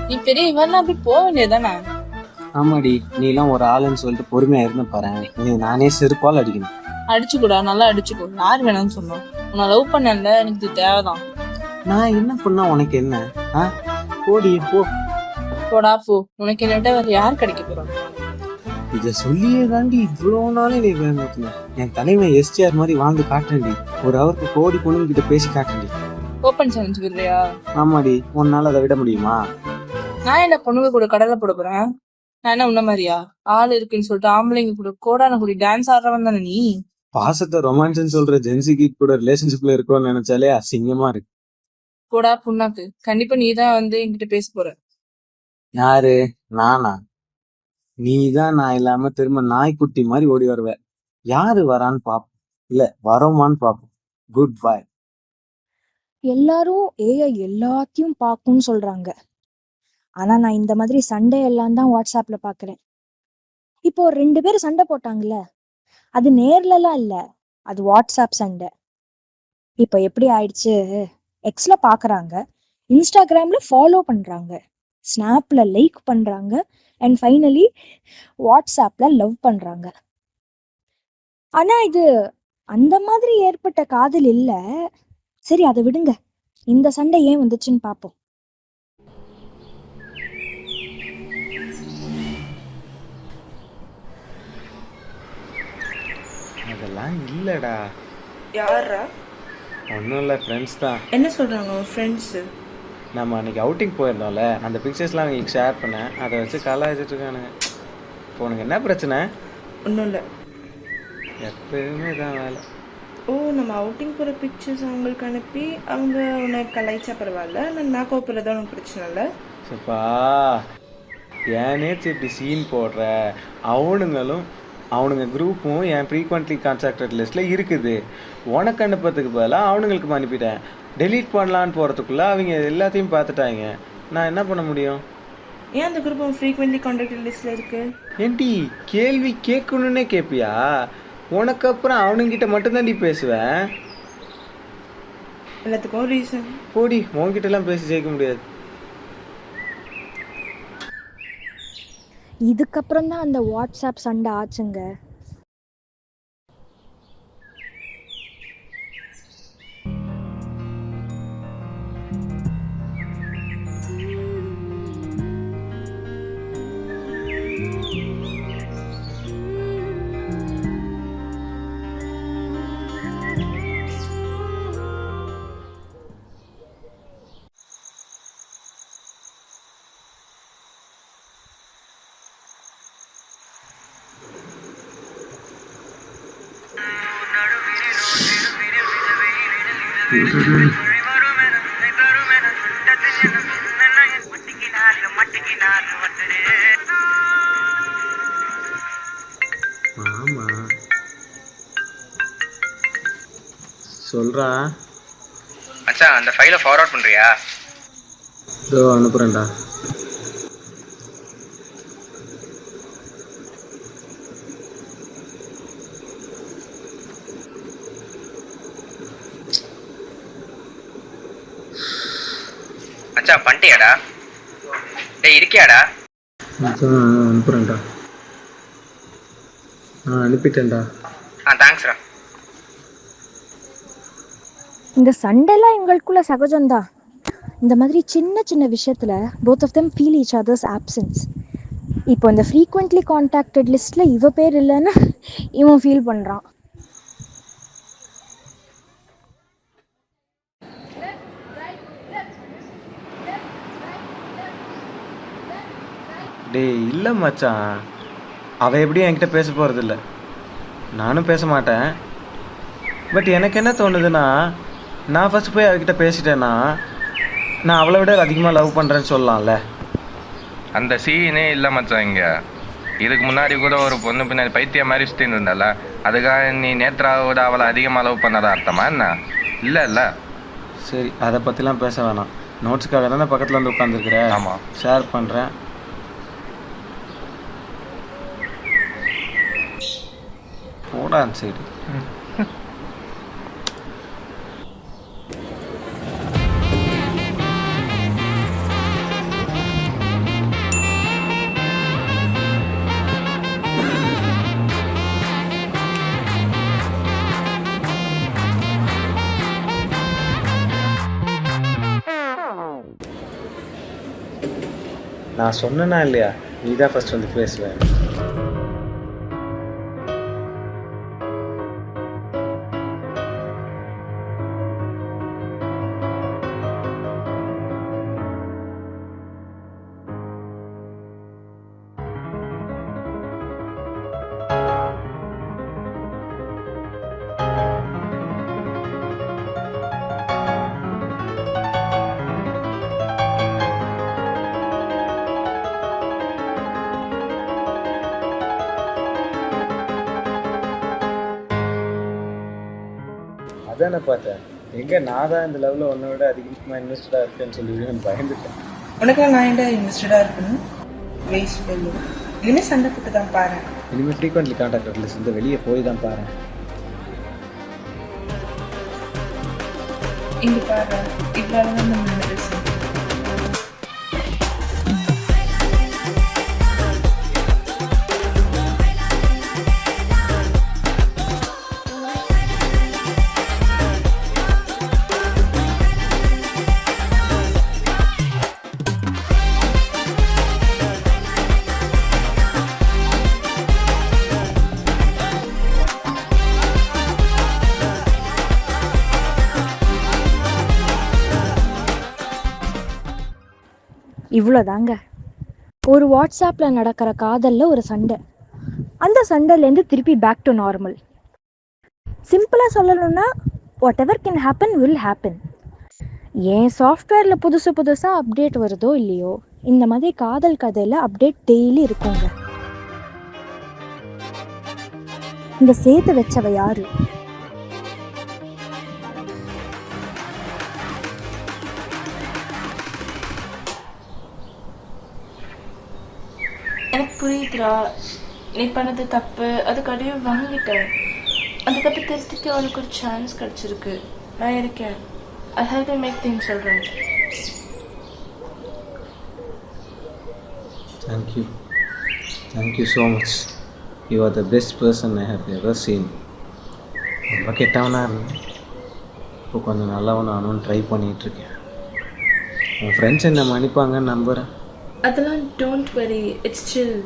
நீ பெரிய இவன் அப்படி போக வேண்டியதானே? ஆமாடி, நீ எல்லாம் ஒரு ஆளுன்னு சொல்லிட்டு பொறுமையா இருந்து பாரு. நீ நானே செருப்பால் அடிக்கணும். அடிச்சுக்கூடா, நல்லா அடிச்சுக்கோ. யார் வேணும்னு சொன்னோம்? உன்னை லவ் பண்ணல, எனக்கு இது தேவைதான். நான் என்ன பண்ணா உனக்கு என்ன? போடி போ. போடா போ. உனக்கு என்னட்ட வேற யார் கிடைக்க போறாங்க? இத சொல்லியே தாண்டி இவ்வளவு நாளே நீ வேணும். என் தலைமை எஸ்டிஆர் மாதிரி வாழ்ந்து காட்டுறேன்டி. ஒரு அவருக்கு கோடி பொண்ணுங்க கிட்ட பேசி காட்டுறேன்டி. Open challenge விடுறியா? ஆமாடி, உன்னால அதை விட முடியுமா? நான் என்ன பொண்ணுங்க கூட கடலை போட போறேன்? நான் என்ன உன்ன மாதிரியா ஆள் இருக்குன்னு சொல்லிட்டு ஆம்பளைங்க கூட கோடான கூடி டான்ஸ் ஆடுறவன் தானே நீ? பாசத்தை ரொமான்ஸ்ன்னு சொல்ற ஜென்சிக்கு கூட ரிலேஷன்ஷிப்ல இருக்கோம்னு நினைச்சாலே அசிங்கமா இருக்கு. கோடா புண்ணாக்கு. கண்டிப்பா நீ தான் என்கிட்ட பேச போற. யாரு? நானா? நீ தான் நான் இல்லாம திரும்ப நாய்க்குட்டி மாதிரி ஓடி வருவ. யாரு வரான்னு பாப்போம், இல்ல வரோமான்னு பாப்போம். Good bye. எல்லாரும் ஏஐ எல்லாத்தையும் பார்க்கும்னு சொல்றாங்க. ஆனா நான் இந்த மாதிரி சண்டே எல்லாம் தான் வாட்ஸ்அப்ல பாக்குறேன். இப்போ 2 பேர் சண்டை போட்டாங்கல்ல, அது நேர்லலாம் இல்ல, அது வாட்ஸ்அப் சண்டை. இப்போ எப்படி ஆயிடுச்சு, எக்ஸ்ல பாக்குறாங்க, இன்ஸ்டாகிராம்ல ஃபாலோ பண்றாங்க, ஸ்னாப்ல லைக் பண்றாங்க, அண்ட் ஃபைனலி வாட்ஸ்அப்ல லவ் பண்றாங்க. ஆனா இது அந்த மாதிரி ஏற்பட்ட காதல் இல்ல. சரி, அதை விடுங்க. இந்த சண்டை ஏன் வந்துச்சுன்னு பாப்போம். அதெல்லாம் இல்லடா. யாரா? ஒன்றும் இல்லை, ஃப்ரெண்ட்ஸ் தான். என்ன சொல்றாங்க ஃப்ரெண்ட்ஸ்? நம்ம அன்னைக்கு அவுட்டிங் போயிருந்தோம்ல, அந்த பிக்சர்ஸ்லாம் அவங்களுக்கு ஷேர் பண்ணேன். அதை வச்சு கலாய்ச்சிட்டு இருக்கானுங்க. இப்போ உனக்கு என்ன பிரச்சனை? ஒன்றும் இல்லை. எப்பயுமே தான் வேலை. ஓ, நம்ம அவுட்டிங் போகிற பிக்சர்ஸ் அவங்களுக்கு அனுப்பி அவங்க உன்னை கலாய்ச்சா பரவாயில்ல, நான் கோப்புறதா உனக்கு பிரச்சனை இல்லை. சரிப்பா, ஏனே இப்படி சீன் போடுற? அவனுங்க குரூப்பும் என் ஃப்ரீக்வெண்ட்லி கான்டாக்டட் லிஸ்ட்டில் இருக்குது. உனக்கு அனுப்புறதுக்கு பதிலாக அவனுங்களுக்கு அனுப்பிட்டேன். டெலீட் பண்ணலான்னு போகிறதுக்குள்ளே அவங்க எல்லாத்தையும் பார்த்துட்டாங்க. நான் என்ன பண்ண முடியும்? ஏன் அந்த குரூப் ஃப்ரீக்வெண்ட்லி கான்டாக்டட் லிஸ்ட்டில் இருக்கு? ஏன்டி கேள்வி கேட்கணுன்னே கேட்பியா? உனக்கு அப்புறம் அவனுங்கிட்ட மட்டும்தான்டி பேசுவேன். எல்லாத்துக்கும் ரீசன். போடி, உன்கிட்டலாம் பேசி ஜெயிக்க முடியாது. இதுக்கப்புறம் தான் அந்த வாட்ஸ்அப் சண்டை ஆச்சுங்க. ஆமா, சொல்றா. மச்சான், அந்த ஃபைலை ஃபார்வர்ட் பண்றியா? இதோ அனுப்புறேன்டா. மச்சான் பண்ணிட்டியாடா? டேய் இருக்கியாடா? அனுப்புறேன்டா. அனுப்பிட்டேன்டா. தேங்க்ஸ்ரா. இந்த சண்டைலாம் எங்களுக்குள்ள சகஜம்தான். இந்த மாதிரி சின்ன சின்ன விஷயத்துல both of them feel each other's absence. இப்போ இந்த ஃப்ரீக்வெண்ட்லி கான்டாக்டட் லிஸ்ட்ல இவ பேர் இல்லைன்னு இவன் ஃபீல் பண்றான். டேய் இல்லை மச்சான், அவள் எப்படியும் என்கிட்ட பேச போகிறதில்ல, நானும் பேச மாட்டேன். பட் எனக்கு என்ன தோணுதுன்னா, நான் ஃபஸ்ட் போய் அவகிட்ட பேசிட்டேன்னா நான் அவளை விட அதிகமாக லவ் பண்ணுறேன்னு சொல்லலாம்ல. அந்த சீனே இல்லை மச்சான். இங்கே இதுக்கு முன்னாடி கூட ஒரு பொண்ணு பின்னாடி பைத்தியம் மாதிரி சுற்றின்னு இருந்தால, அதுக்காக நீ நேத்ராவோட அவளை அதிகமாக லவ் பண்ணதா அர்த்தமா என்ன? இல்லை இல்லை. சரி, அதை பற்றிலாம் பேச வேணாம். நோட்ஸுக்காக தானே பக்கத்தில் வந்து உட்காந்துருக்குறேன். ஆமாம், ஷேர் பண்ணுறேன். போடா சைடு. நான் சொன்னேனா இல்லையா, நீ தான் ஃபஸ்ட் வந்து பேசுவேன். அதான் நான் பார்த்தேன், எங்கே நான் தான் இந்த லெவலில் ஒன்றை விட அதிகமாக இன்வெஸ்டடாக இருக்கேன்னு சொல்லி நான் பயந்துட்டேன். உனக்கெல்லாம் நான் என்ன இன்வெஸ்டடாக இருக்கணும்? Waste fellow. இனிமேல் சண்டை போட்டு தான் பாரு. இனிமேல் ஃப்ரீக்வெண்ட்லி கான்டாக்ட் லிஸ்ட் வந்து வெளியே போய் தான் பாரு. இங்கே பாரு, இவ்வளோ தான் நம்ம பேசுகிறோம். இவ்வளோதாங்க. ஒரு வாட்ஸ்அப்பில் நடக்கிற காதலில் ஒரு சண்டை, அந்த சண்டையிலேருந்து திருப்பி பேக் டு நார்மல். சிம்பிளாக சொல்லணும்னா what ever can happen will happen. ஏன் சாஃப்ட்வேரில் புதுசாக அப்டேட் வருதோ இல்லையோ, இந்த மாதிரி காதல் கதையில் அப்டேட் டெய்லி இருக்குங்க. இந்த சேர்த்து வச்சவ யாரு? எனக்கு புரியுதுடா, நீ பண்ணது தப்பு, அதுக்கு அடியே வாங்கிட்டேன். அந்த தப்பு திருத்திக்க அவனுக்கு ஒரு சான்ஸ் கிடச்சிருக்கு. நான் இருக்கேன். I help you make things சொல்கிறேன். Thank you so much. You are the best person I have ever seen. ரொம்ப கெட்டவனாக இருந்தேன், இப்போ கொஞ்சம் நல்லவன் நானும் ட்ரை பண்ணிகிட்ருக்கேன். உன் ஃப்ரெண்ட்ஸ் என்ன மன்னிப்பாங்கன்னு நம்புகிறேன். அதெல்லாம் don't worry, it's chill.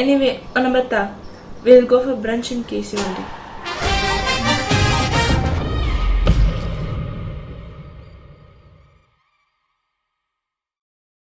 Anyway, நம்ம will go for brunch in case you